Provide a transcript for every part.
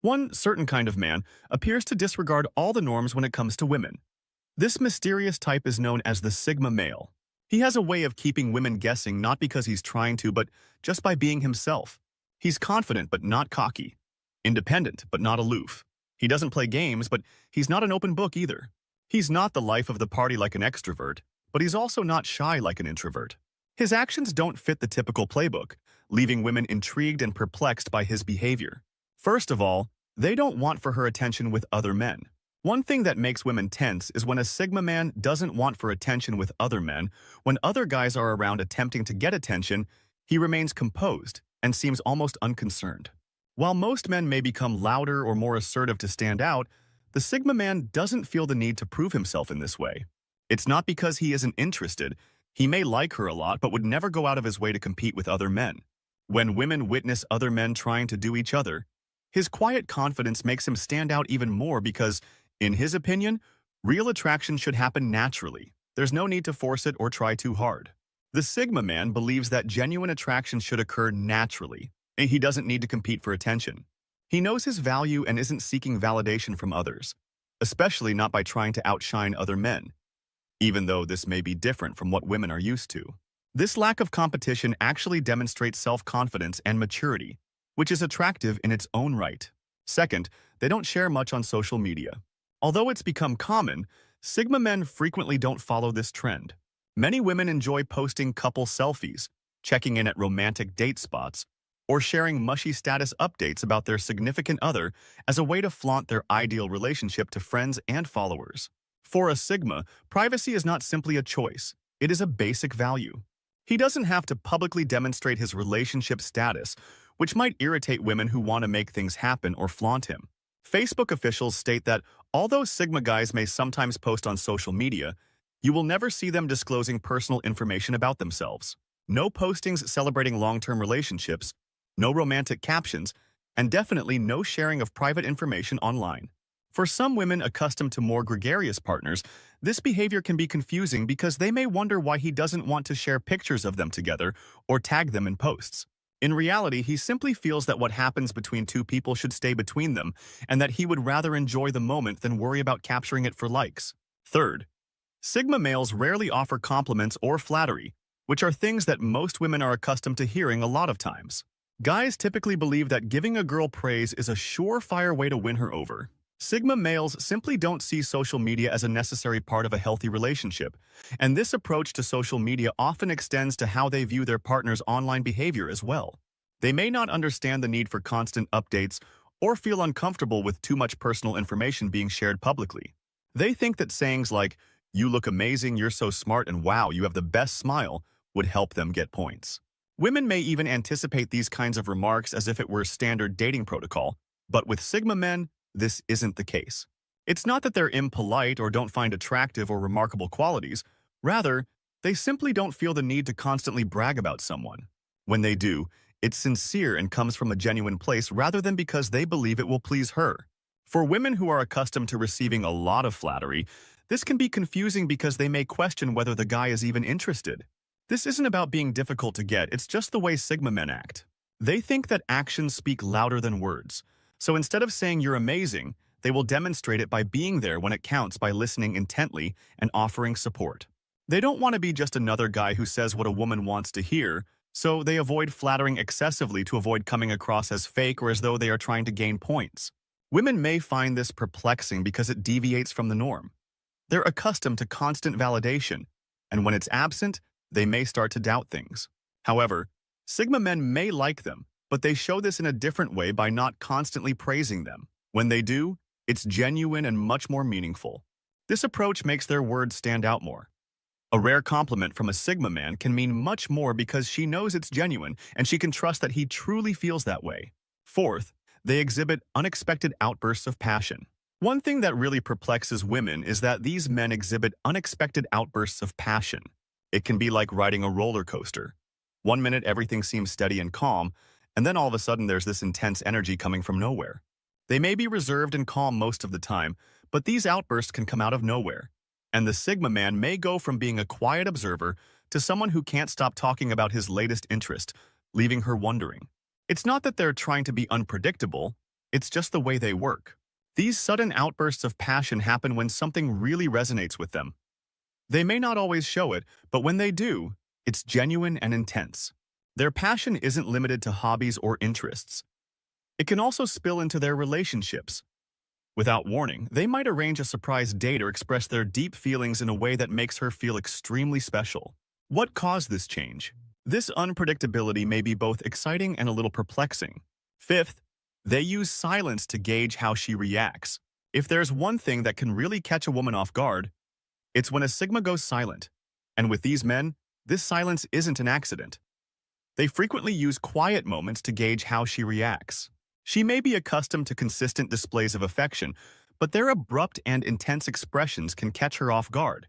One certain kind of man appears to disregard all the norms when it comes to women. This mysterious type is known as the Sigma male. He has a way of keeping women guessing not because he's trying to, but just by being himself. He's confident but not cocky, independent but not aloof. He doesn't play games, but he's not an open book either. He's not the life of the party like an extrovert, but he's also not shy like an introvert. His actions don't fit the typical playbook, leaving women intrigued and perplexed by his behavior. First of all, they don't want for her attention with other men. One thing that makes women tense is when a Sigma man doesn't want for attention with other men. When other guys are around attempting to get attention, he remains composed and seems almost unconcerned. While most men may become louder or more assertive to stand out, the Sigma man doesn't feel the need to prove himself in this way. It's not because he isn't interested. He may like her a lot, but would never go out of his way to compete with other men. When women witness other men trying to do each other, his quiet confidence makes him stand out even more because, in his opinion, real attraction should happen naturally. There's no need to force it or try too hard. The Sigma man believes that genuine attraction should occur naturally, and he doesn't need to compete for attention. He knows his value and isn't seeking validation from others, especially not by trying to outshine other men, even though this may be different from what women are used to. This lack of competition actually demonstrates self-confidence and maturity, which is attractive in its own right. Second, they don't share much on social media. Although it's become common, Sigma men frequently don't follow this trend. Many women enjoy posting couple selfies, checking in at romantic date spots, or sharing mushy status updates about their significant other as a way to flaunt their ideal relationship to friends and followers. For a Sigma, privacy is not simply a choice, it is a basic value. He doesn't have to publicly demonstrate his relationship status, which might irritate women who want to make things happen or flaunt him. Facebook officials state that although Sigma guys may sometimes post on social media, you will never see them disclosing personal information about themselves. No postings celebrating long-term relationships, no romantic captions, and definitely no sharing of private information online. For some women accustomed to more gregarious partners, this behavior can be confusing because they may wonder why he doesn't want to share pictures of them together or tag them in posts. In reality, he simply feels that what happens between two people should stay between them and that he would rather enjoy the moment than worry about capturing it for likes. Third, Sigma males rarely offer compliments or flattery, which are things that most women are accustomed to hearing a lot of times. Guys typically believe that giving a girl praise is a surefire way to win her over. Sigma males simply don't see social media as a necessary part of a healthy relationship, and this approach to social media often extends to how they view their partner's online behavior as well. They may not understand the need for constant updates or feel uncomfortable with too much personal information being shared publicly. They think that sayings like, "You look amazing, you're so smart, and wow, you have the best smile," would help them get points. Women may even anticipate these kinds of remarks as if it were standard dating protocol, but with Sigma men, this isn't the case. It's not that they're impolite or don't find attractive or remarkable qualities. Rather, they simply don't feel the need to constantly brag about someone. When they do, it's sincere and comes from a genuine place rather than because they believe it will please her. For women who are accustomed to receiving a lot of flattery, this can be confusing because they may question whether the guy is even interested. This isn't about being difficult to get, it's just the way Sigma men act. They think that actions speak louder than words. So instead of saying you're amazing, they will demonstrate it by being there when it counts, by listening intently and offering support. They don't want to be just another guy who says what a woman wants to hear, so they avoid flattering excessively to avoid coming across as fake or as though they are trying to gain points. Women may find this perplexing because it deviates from the norm. They're accustomed to constant validation, and when it's absent, they may start to doubt things. However, Sigma men may like them, but they show this in a different way by not constantly praising them. When they do, it's genuine and much more meaningful. This approach makes their words stand out more. A rare compliment from a Sigma man can mean much more because she knows it's genuine and she can trust that he truly feels that way. Fourth, they exhibit unexpected outbursts of passion. One thing that really perplexes women is that these men exhibit unexpected outbursts of passion. It can be like riding a roller coaster. One minute everything seems steady and calm, and then all of a sudden there's this intense energy coming from nowhere. They may be reserved and calm most of the time, but these outbursts can come out of nowhere. And the Sigma man may go from being a quiet observer to someone who can't stop talking about his latest interest, leaving her wondering. It's not that they're trying to be unpredictable, it's just the way they work. These sudden outbursts of passion happen when something really resonates with them. They may not always show it, but when they do, it's genuine and intense. Their passion isn't limited to hobbies or interests. It can also spill into their relationships. Without warning, they might arrange a surprise date or express their deep feelings in a way that makes her feel extremely special. What caused this change? This unpredictability may be both exciting and a little perplexing. Fifth, they use silence to gauge how she reacts. If there's one thing that can really catch a woman off guard, it's when a Sigma goes silent. And with these men, this silence isn't an accident. They frequently use quiet moments to gauge how she reacts. She may be accustomed to consistent displays of affection, but their abrupt and intense expressions can catch her off guard,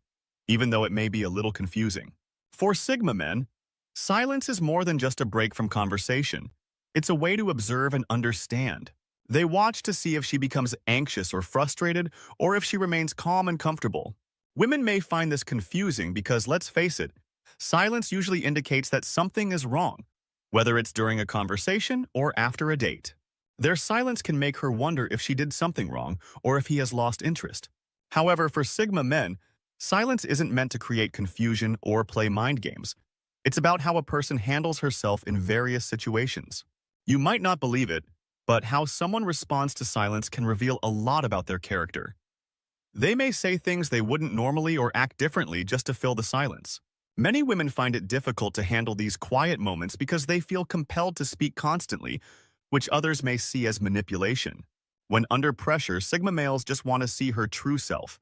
even though it may be a little confusing. For Sigma men, silence is more than just a break from conversation. It's a way to observe and understand. They watch to see if she becomes anxious or frustrated, or if she remains calm and comfortable. Women may find this confusing because, let's face it, silence usually indicates that something is wrong, whether it's during a conversation or after a date. Their silence can make her wonder if she did something wrong or if he has lost interest. However, for Sigma men, silence isn't meant to create confusion or play mind games. It's about how a person handles herself in various situations. You might not believe it, but how someone responds to silence can reveal a lot about their character. They may say things they wouldn't normally or act differently just to fill the silence. Many women find it difficult to handle these quiet moments because they feel compelled to speak constantly, which others may see as manipulation. When under pressure, Sigma males just want to see her true self,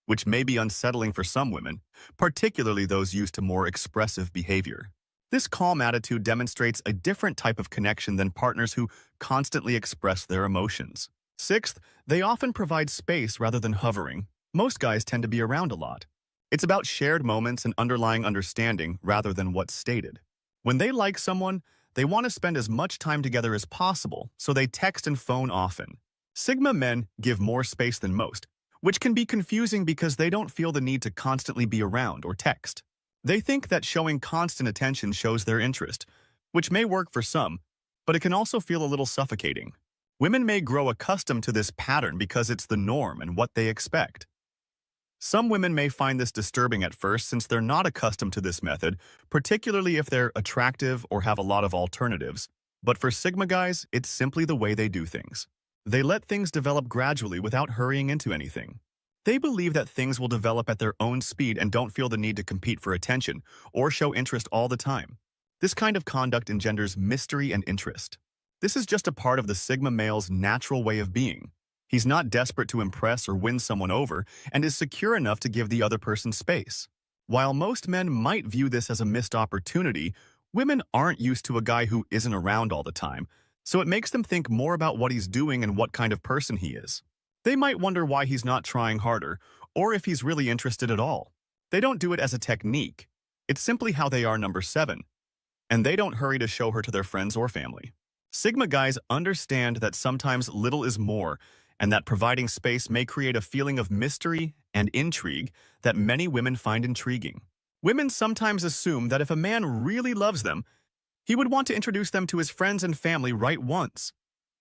which may be unsettling for some women, particularly those used to more expressive behavior. This calm attitude demonstrates a different type of connection than partners who constantly express their emotions. Sixth, they often provide space rather than hovering. Most guys tend to be around a lot. It's about shared moments and underlying understanding rather than what's stated. When they like someone, they want to spend as much time together as possible, so they text and phone often. Sigma men give more space than most, which can be confusing because they don't feel the need to constantly be around or text. They think that showing constant attention shows their interest, which may work for some, but it can also feel a little suffocating. Women may grow accustomed to this pattern because it's the norm and what they expect. Some women may find this disturbing at first since they're not accustomed to this method, particularly if they're attractive or have a lot of alternatives. But for Sigma guys, it's simply the way they do things. They let things develop gradually without hurrying into anything. They believe that things will develop at their own speed and don't feel the need to compete for attention or show interest all the time. This kind of conduct engenders mystery and interest. This is just a part of the Sigma male's natural way of being. He's not desperate to impress or win someone over and is secure enough to give the other person space. While most men might view this as a missed opportunity, women aren't used to a guy who isn't around all the time, so it makes them think more about what he's doing and what kind of person he is. They might wonder why he's not trying harder, or if he's really interested at all. They don't do it as a technique. It's simply how they are. Number 7. And they don't hurry to show her to their friends or family. Sigma guys understand that sometimes little is more, and that providing space may create a feeling of mystery and intrigue that many women find intriguing. Women sometimes assume that if a man really loves them, he would want to introduce them to his friends and family right once.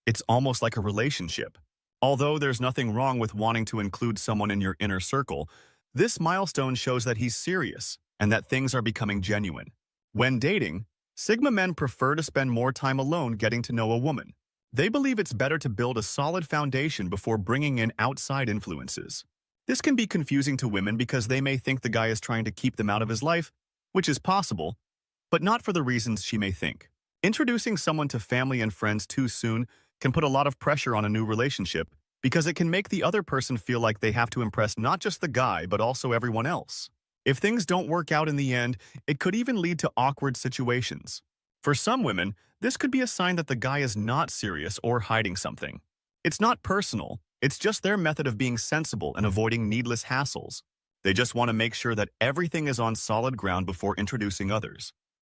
It's almost like a relationship. Although there's nothing wrong with wanting to include someone in your inner circle, this milestone shows that he's serious and that things are becoming genuine. When dating, Sigma men prefer to spend more time alone getting to know a woman. They believe it's better to build a solid foundation before bringing in outside influences. This can be confusing to women because they may think the guy is trying to keep them out of his life, which is possible, but not for the reasons she may think. Introducing someone to family and friends too soon can put a lot of pressure on a new relationship because it can make the other person feel like they have to impress not just the guy but also everyone else. If things don't work out in the end, it could even lead to awkward situations. For some women, this could be a sign that the guy is not serious or hiding something. It's not personal, it's just their method of being sensible and avoiding needless hassles. They just want to make sure that everything is on solid ground before introducing others.